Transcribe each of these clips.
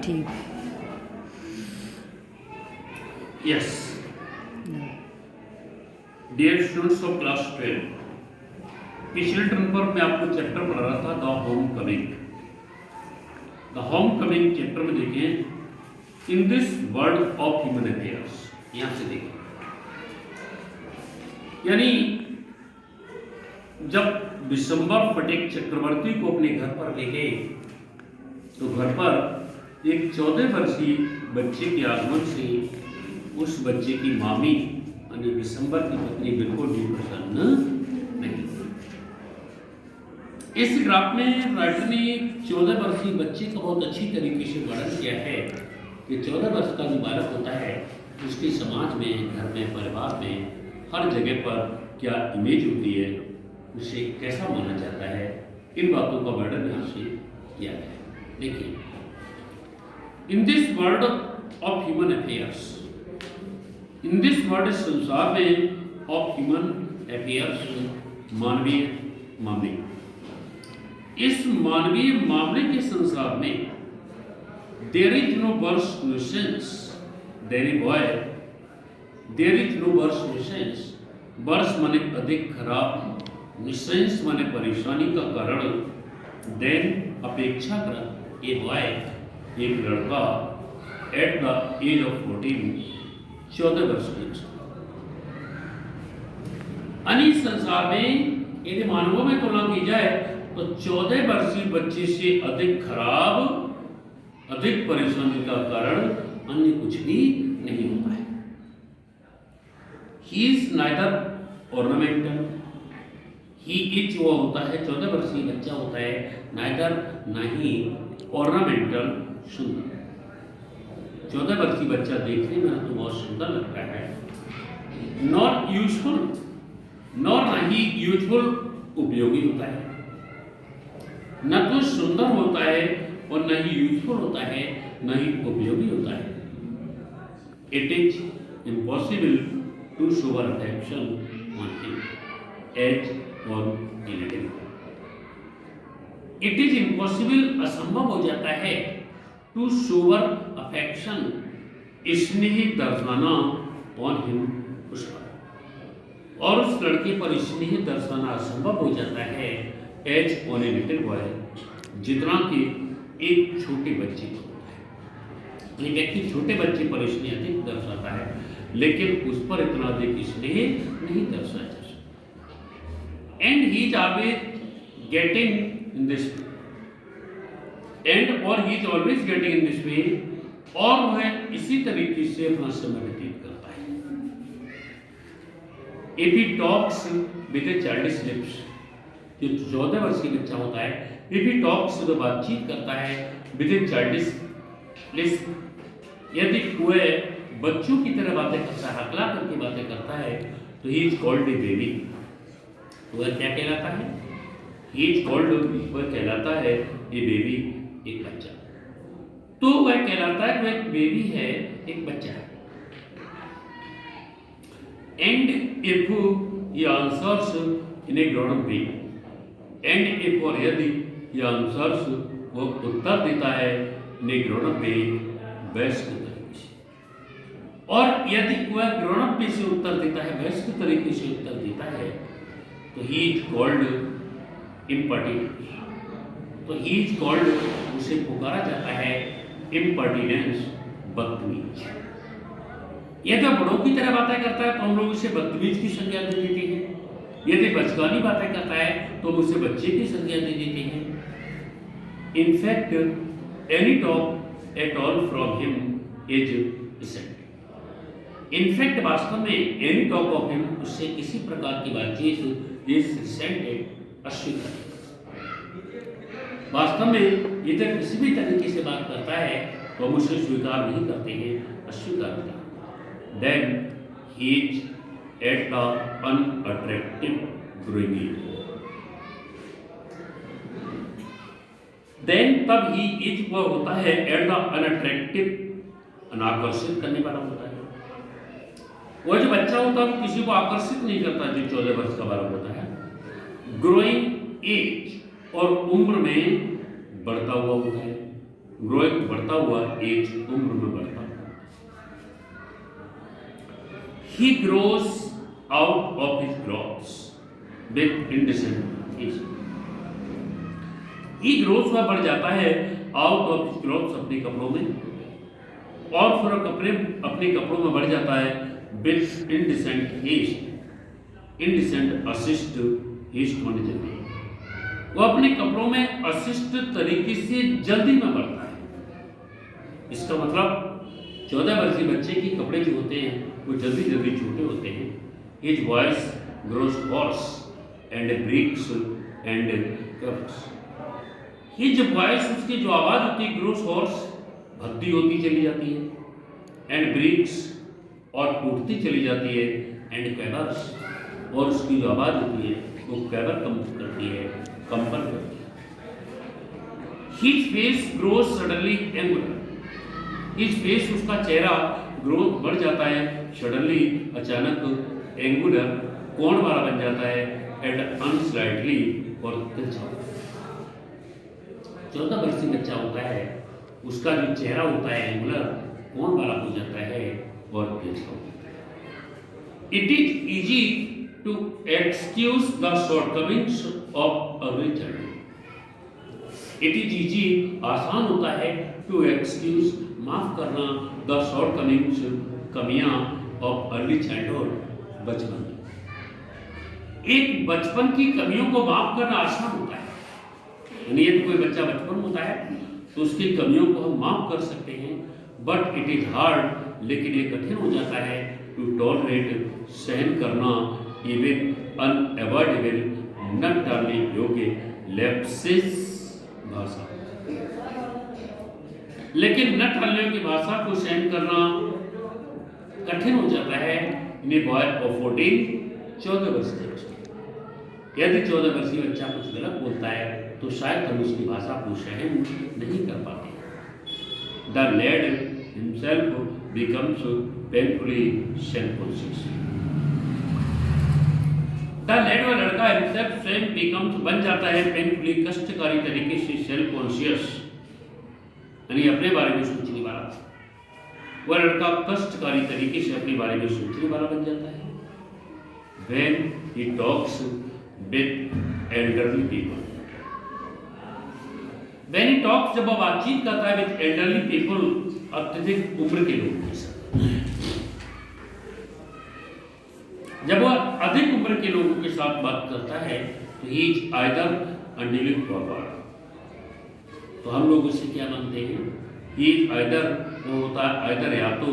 ठीक। Yes, dear students of class 12, पिछले term पर मैं आपको चैप्टर पढ़ा रहा था the home coming. The home coming chapter में देखें in this world of human affairs, यहां से देखें, यानी जब विशंबर फटेक चक्रवर्ती को अपने घर पर ले गए तो घर पर एक 14 वर्षीय बच्चे के आगमन से उस बच्चे की मामी यानी विशंबर की पत्नी बिल्कुल भी प्रसन्न नहीं। इस ग्राफ में राइटर ने 14 वर्षीय बच्चे का बहुत अच्छी तरीके से वर्णन किया है कि 14 वर्ष का जो बालक होता है उसके समाज में, घर में, परिवार में, हर जगह पर क्या इमेज होती है, उसे कैसा माना जाता है, इन बातों का वर्णन यहाँ से किया है। देखिए, in this world of human affairs, in this world संसार में ऑफ ह्यूमन अफेयर्स, मानवीय मामले, इस मानवीय मामले के संसार में there is no worse nuisance than a boy, there is no worse nuisance, worse माने अधिक खराब, न्यूसेंस माने परेशानी का कारण, देन अपेक्षाकृत ए बॉय एक लड़का एट द एज ऑफ 14, 14 वर्ष की। यानी संसार में यदि मानवों में तुलना की जाए तो 14 वर्षीय बच्चे से अधिक खराब, अधिक परेशानी का कारण अन्य कुछ भी नहीं होता है। He is neither ornamental, he is वो होता है 14 वर्षीय बच्चा होता है नाइदर नहीं ऑर्नामेंटल सुंदर। 14 वर्षीय बच्चा देखने में तो बहुत सुंदर लगता है, नॉट यूजफुल, नॉर नहीं यूजफुल उपयोगी होता है, न तो सुंदर होता है और न ही यूजफुल होता है, न ही उपयोगी होता है। It is impossible to show affection on him as और एनिथिंग। इट इज इम्पॉसिबल, असंभव हो जाता है, टू शोवर अफेक्शन, स्नेह दर्शाना ऑन हिम, उस पर, और उस लड़के पर स्नेह दर्शाना असंभव हो जाता है as on a little boy, जितना कि एक छोटे बच्चे को होता है। एक व्यक्ति छोटे बच्चे पर स्नेह अधिक दर्शाता है लेकिन उस पर इतना अधिक स्नेह नहीं दर्शाया जा सकता। And he is always getting in this, and और he is always getting in this way, और वह इसी तरीके से अपना समय व्यतीत करता है। If he talks with A childish lips, जो 14 वर्षीय बच्चा होता है, इफ ही टॉक्स, जो बातचीत करता है विद ए चाइल्डिश लिप्स, यदि वह बच्चों की तरह बातें करता है, हकला करके बातें करता है, तो he is called a baby. वह क्या कहलाता है? ही इज कॉल्ड, वह कहलाता है ए बेबी, एक बच्चा। तो वह कहलाता है वह एक बेबी है, एक बच्चा है। And if he answers in A ground way, and if और यदि ही आंसर्स, वो उत्तर देता है इन ए ग्राउंड वे, वयस्क तरीके से, और यदि वह ग्राउंड वे से उत्तर देता है, वयस्क तरीके से उत्तर देता है, तो ही इज कॉल्ड इम्पर्टिनेंस। तो ही इज कॉल्ड, उसे पुकारा जाता है इम्पर्टिनेंस, बदतमीज। यदि बड़ों की तरह बातें करता है तो हम लोग उसे बदतमीज की संज्ञा दे देते हैं, यदि बचकानी बातें करता है तो हम उसे बच्चे की संज्ञा दे देते हैं। In fact any talk at all from him is recent. In fact वास्तव में एनी टॉक ऑफ हिम, उससे किसी प्रकार की बातचीत इज रिसेंटेड, अस्वीकार। वास्तव में ये जब किसी भी तरीके से बात करता है तो हम उसे स्वीकार नहीं करते हैं, अस्वीकार करते हैं। Then he is at the unattractive growing age, then तब ही इज वह होता है एट द अनअट्रैक्टिव, अनाकर्षित करने वाला होता है। वह जो बच्चा होता है वो किसी को आकर्षित नहीं करता, जो 14 वर्ष का बालक होता है। ग्रोइंग एज, और उम्र में बढ़ता हुआ होता है। ग्रोइंग बढ़ता हुआ, एज उम्र में बढ़ता हुआ। He grows out of his clothes with indecent ease. He grows वह बढ़ जाता है out of his clothes अपने कपड़ों में, और फिर अपने कपड़ों में बढ़ जाता है with indecent haste. Indecent अशिष्ट, haste होने जल्दी, वो अपने कपड़ों में अशिष्ट तरीके से जल्दी में बढ़ता है। इसका मतलब 14 वर्षीय बच्चे के कपड़े जो होते हैं वो जल्दी जल्दी छोटे होते हैं। His voice grows hoarse and breaks and curves. His voice, उसकी जो आवाज़ होती है, grows hoarse, भद्दी होती चली जाती है, and breaks, और टूटती चली जाती है, and quavers, और उसकी जो आवाज़ होती है वो quaver कम करती है, कंपन करती है। His face grows suddenly angular. His face, उसका चेहरा ग्रोथ बढ़ जाता है, सडनली अचानक, एंगुलर कोण वाला बन जाता है, एंड अनस्लाइटली और तिरछा। 14 वर्षीय बच्चा होता है, उसका जो चेहरा होता है एंगुलर कोण वाला हो जाता है और तिरछा होता है। It is easy to excuse the shortcomings of early childhood. It is easy, आसान होता है, टू एक्सक्यूज, माफ करना, द शॉर्टकमिंग्स, कमियां, ऑफ अर्ली चाइल्डहुड, बचपन में। एक बचपन की कमियों को माफ करना आसान होता है, यानी यदि कोई बच्चा बचपन होता है तो उसकी कमियों को हम माफ कर सकते हैं, बट इट इज हार्ड, लेकिन ये कठिन हो जाता है, टू टॉलरेट, सहन करना, इवन अनअवॉइडेबल, न टालने योग्य, लैप्सेस, भाषा, लेकिन न टालने की भाषा को सहन करना कठिन हो जाता है। बॉय ऑफ 14 वर्ष के बच्चे, यदि 14 वर्षीय बच्चा कुछ गलत बोलता है तो शायद हम उसकी भाषा को सहन नहीं कर पाते। The lad himself becomes painfully self conscious. The lad, वह लड़का, हिमसेल्फ, स्वयं, बिकम्स, बन जाता है, पेनफुली, कष्टकारी तरीके से, सेल्फ कॉन्शियस, यानी अपने बारे में सोचने वाला। वह लड़का कष्टकारी तरीके से अपने बारे में सोचने वाला बन जाता है। When he talks with elderly people, when he talks, जब वह बातचीत करता है with elderly people, अत्यधिक उम्र के लोगों के साथ, जब वह अधिक उम्र के लोगों के साथ बात करता है तो he is either unduly forward, तो हम लोग उससे क्या मानते हैं, ही आइदर, वो होता है आइदर, या तो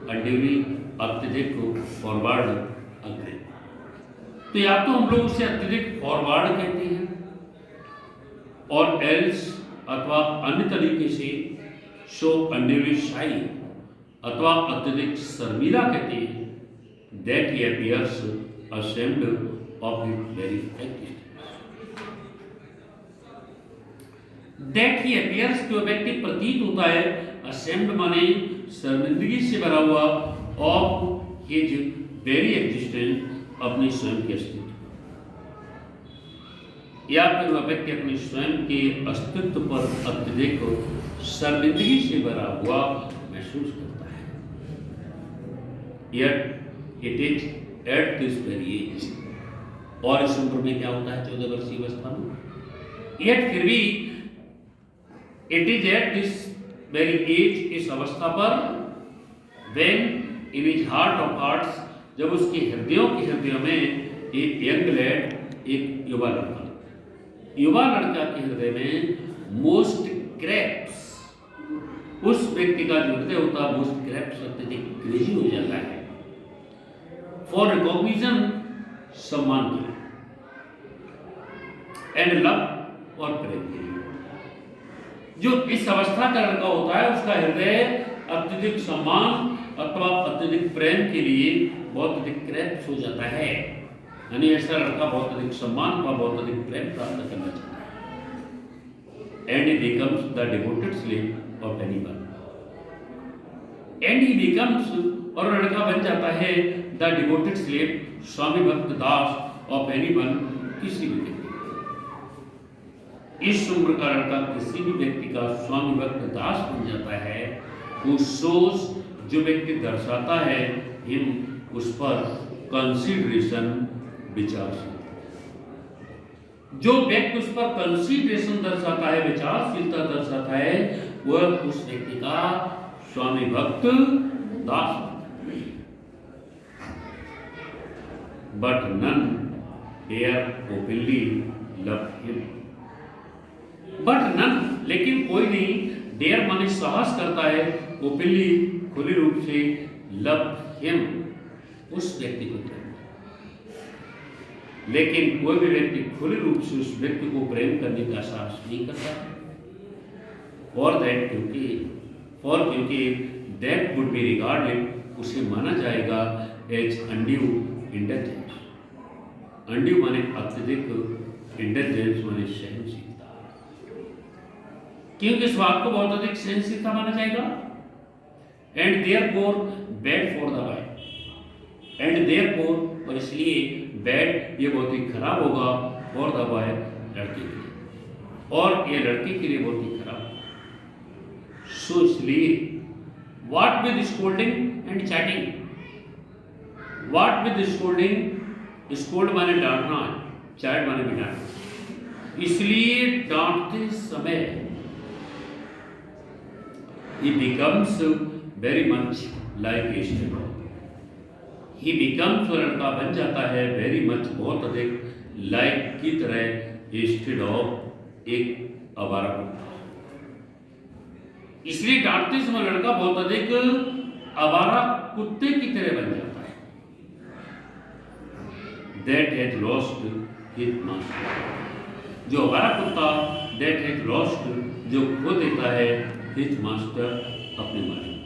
अनड्यूली, अत्यधिक, फॉरवर्ड, अग्रे, तो या तो हम लोग उसे अत्यधिक फॉरवर्ड कहते हैं, और एल्स, अथवा अन्य तरीके से शो अनड्यूली शाई, अथवा अत्यधिक शर्मीला कहते हैं, that he appears ashamed of his very activity. That he appears, जो व्यक्ति प्रतीत होता है, ashamed माने शर्मिंदगी से भरा हुआ, of his very existence, अपने स्वयं के अस्तित्व, या फिर वह व्यक्ति अपने स्वयं के अस्तित्व पर अत्यधिक शर्मिंदगी से भरा हुआ महसूस करता है। Yet it is at this very age, और इस उम्र में क्या होता है 14 वर्षीय अवस्था में, yet फिर भी it is at this very age, इस अवस्था पर, when in his heart of hearts, जब उसके हृदयों के हृदयों में, एक यंग लैड, एक युवा लड़का, युवा लड़का के हृदय में मोस्ट क्रैप्स, उस व्यक्ति का जो हृदय होता है मोस्ट क्रैप्स, अत्यधिक क्रेजी हो जाता है, फॉर रिकॉग्निशन, सम्मान के लिए, एंड लव, और प्रेम के लिए। जो इस अवस्था का लड़का होता है उसका हृदय अत्यधिक सम्मान अथवा अत्यधिक प्रेम के लिए बहुत अधिक क्रैप्स हो जाता है, यानी ऐसा लड़का बहुत अधिक सम्मान व बहुत अधिक प्रेम प्राप्त करना चाहता है। And he becomes the devoted slave of anyone, and he becomes, और लड़का बन जाता है, द डिवोटेड स्लेव, स्वामी भक्त दास, ऑफ एनीवन, किसी भी व्यक्ति। इस उम्र का लड़का किसी भी व्यक्ति का स्वामी भक्त दास बन जाता है, वो सोच जो व्यक्ति दर्शाता है हिम उस पर कंसीडरेशन विचारशील, जो व्यक्ति उस पर कंसीडरेशन दर्शाता है, विचारशीलता दर्शाता है, वह उस व्यक्ति का स्वामी भक्त दास। But none dare openly love him, but none लेकिन कोई नहीं, डेयर माने साहस करता है, ओपनली खुले रूप से, लव हिम उस व्यक्ति को प्रेम, लेकिन कोई भी व्यक्ति खुले रूप से उस व्यक्ति को प्रेम करने का साहस नहीं करता। क्योंकि दैट वुड बी रिगार्डेड, उसे माना जाएगा एज अनड्यू इंटेलिजेंस। अनड्यू माने अत्यधिक, इंटेलिजेंस माने सहनशीलता, क्योंकि इस बात को बहुत अधिक सहनशीलता माना जाएगा। And therefore bad for the boy, and therefore और इसलिए बैड ये बहुत ही खराब होगा, फॉर द बॉय लड़के के लिए, और ये लड़के के लिए बहुत ही खराब। सो इसलिए what with scolding and chatting, what with scolding, scold माने डांटना, चैट माने भी डांटना, इसलिए डांटते समय he becomes very much like a student, he becomes वो लड़का बन जाता है very much बहुत अधिक like की तरह instead of एक आवारा कुत्ता, इसलिए डांटते समय लड़का बहुत अधिक आवारा कुत्ते की तरह बन जाता है। That has lost his master, जो आवारा कुत्ता that has lost, जो खो देता है his master अपने मालिक,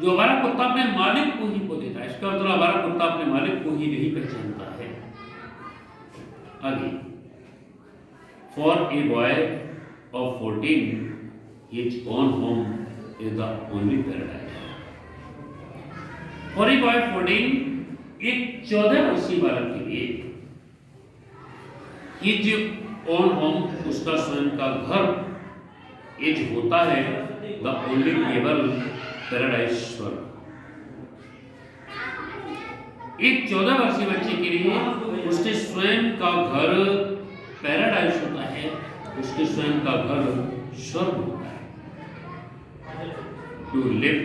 जो आवारा कुत्ता अपने मालिक को ही खो देता है, इसका मतलब आवारा कुत्ता अपने मालिक को ही नहीं पहचानता है। आगे, for a boy of 14 his own home is the only paradise, for a boy 14 एक 14 वर्षीय बालक के लिए his own home उसका स्वयं का घर एज होता है द ओनली केवल पैराडाइज स्वर्ग। एक 14 वर्षीय बच्चे के लिए उसके स्वयं का घर पैराडाइज होता है, उसके स्वयं का घर स्वर्ग होता है। To live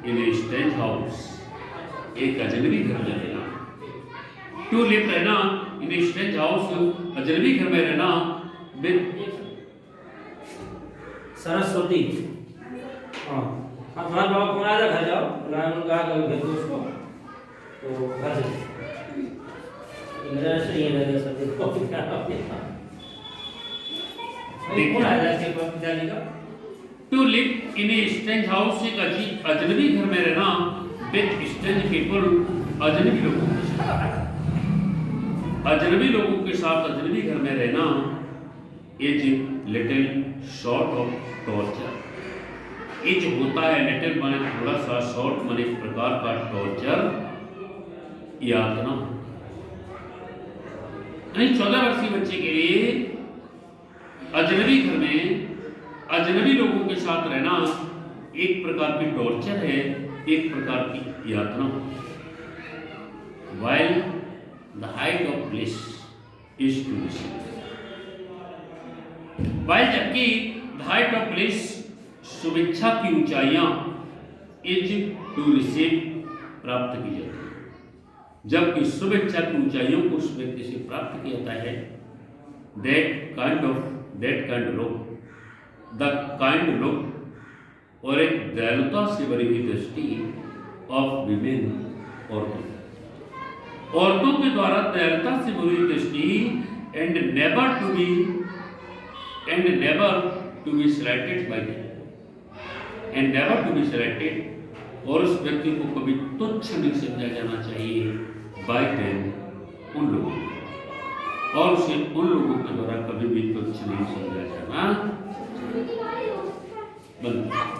in a strange house, एक अजनबी घर में रहना, टू लिव रहना इन ए स्ट्रेंज हाउस, अजनबी घर में रहना, विद सरस्वती। हाँ हाँ, तुम्हारे बाबा फोन आया था, घर जाओ, उन्होंने कहा कभी भेज दो उसको, तो घर से मेरा ऐसे ही लगे सब कॉपी क्या कौन आया था इसके पिताजी का। To live in a strange house, एक अजनबी घर में रहना, विद स्ट्रेंज पीपल, अजनबी लोगों के साथ, अजनबी लोगों के साथ अजनबी घर में रहना, is little short of torture, is होता है लिटिल माने थोड़ा सा, शॉर्ट माने एक प्रकार का टॉर्चर, यातना। 14 वर्षीय बच्चे के लिए अजनबी घर में अजनबी लोगों के साथ रहना एक प्रकार की टॉर्चर है, एक प्रकार की यातना। While the height of bliss is to receive, while जबकि the height of bliss शुभेच्छा की ऊंचाइयां is to receive प्राप्त की जाती है, जबकि शुभेच्छा की ऊंचाइयों को उस व्यक्ति से प्राप्त किया जाता है। that kind look, the kind look और एक दयालुता से भरी हुई दृष्टि ऑफ विमेन, औरतों के द्वारा दयालुता से भरी हुई दृष्टि, and never to be selected by them, and never to be selected और उस व्यक्ति को कभी तुच्छ नहीं समझा जाना चाहिए, बाय देम उन लोगों को, और उसे उन लोगों के द्वारा कभी भी तुच्छ नहीं समझा जाना। बंद।